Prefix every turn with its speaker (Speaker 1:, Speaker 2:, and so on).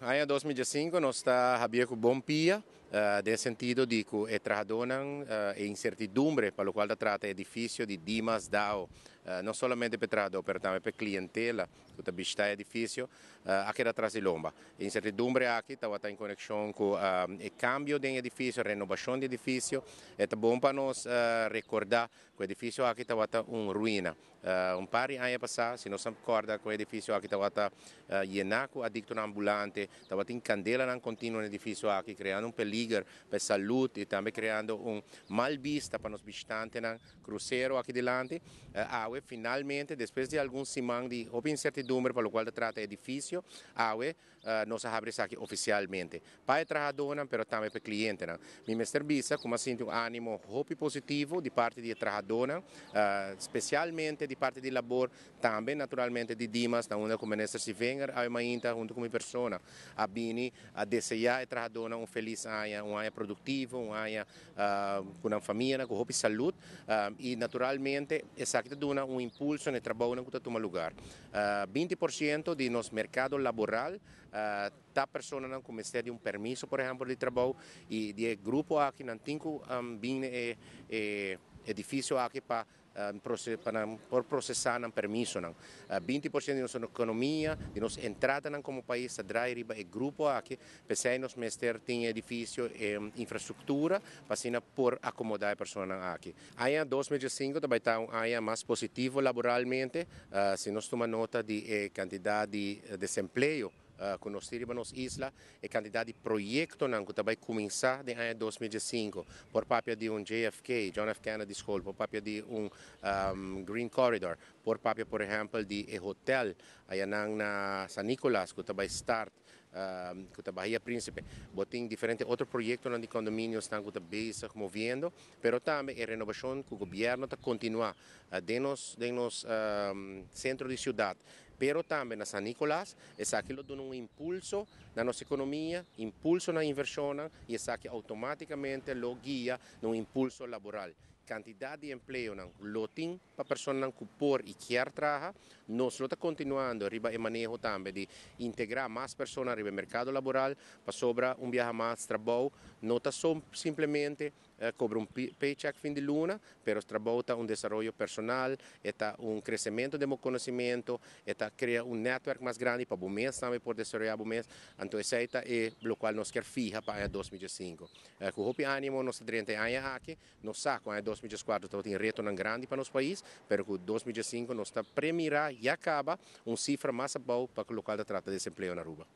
Speaker 1: Em 2005 nós está havia com bom pia, no sentido de que é trabalhador e incertidumbre, para o qual trata é difícil de dimas dao, não somente para trabalhador, mas também para clientela, que está vista é difícil, aqui atrás de lomba. Incertidumbre aqui está em conexão com o cambio do edifício, a renovação do edifício, é bom para nós recordar que o edifício aqui está uma ruína. Par de anos passados, se nós se recorda que o edifício aqui está llenar com adicto ambulante, estava em candela contínuo no edifício aqui, criando peligro para a saúde e também criando mal vista para os visitantes no cruzeiro aqui delante. Finalmente, depois de alguns semanas de incertidumbre para o qual trata o edifício, nós abrimos aqui oficialmente. Para o trabalhador, mas também para o cliente. Mi Mr. Bisa, como sinto ânimo positivo de parte do trabalhador, especialmente de parte do labor, também naturalmente de Dimas, onde o ministro se vem a junto com a pessoa, a bini a desejar o trabalhador feliz ano produtivo, ano com a família, com saúde e naturalmente essa que dá impulso no trabalho que toma lugar. 20% de nosso mercado laboral está pessoa com de permisso, por exemplo, de trabalho e de grupo aqui não tem edifício aqui para processar o permisso. 20% de nossa economia, de nossa entrada como país, traz o grupo aqui, para nós mestre tem edifício e infraestrutura para por acomodar a pessoa aqui. Em 2005 também está ano mais positivo laboralmente, se nós tomamos nota de quantidade de desemprego. Que nós temos na isla, a quantidade de projetos que vai começar em 2005, por parte de JFK, John F. Kennedy School, por parte de Green Corridor, por parte, por exemplo, de hotel na San Nicolás, que vai start, que está Bahia Príncipe, tem diferentes outros projetos de condomínios que estão movendo, mas também a renovação que o governo está continuando dentro nos centro de cidade. Pero também na San Nicolás, essa aquilo dá impulso na nossa economia, impulso na inversão e essa aqui automaticamente lo guia no impulso laboral. Quantidade de emprego lo tem para pessoas que por e quer trabalhar, nós estamos continuando a manejo também de integrar mais pessoas no mercado laboral para sobrar viaje mais trabalho, não está só simplesmente cobra paycheck fim de luna, mas o trabalho está desenvolvimento personal, está crescimento de conhecimento, está cria network mais grande para o mês também por desenvolver o mês, então esse é o qual nós queremos fijar para 2005. Com o ânimo, nós temos 30 anos aqui, nós sabemos que 2004 tem um reto grande para o nosso país, mas com 2005 nós está premirar e acaba cifra mais boa para o local de trata de desemprego na Aruba.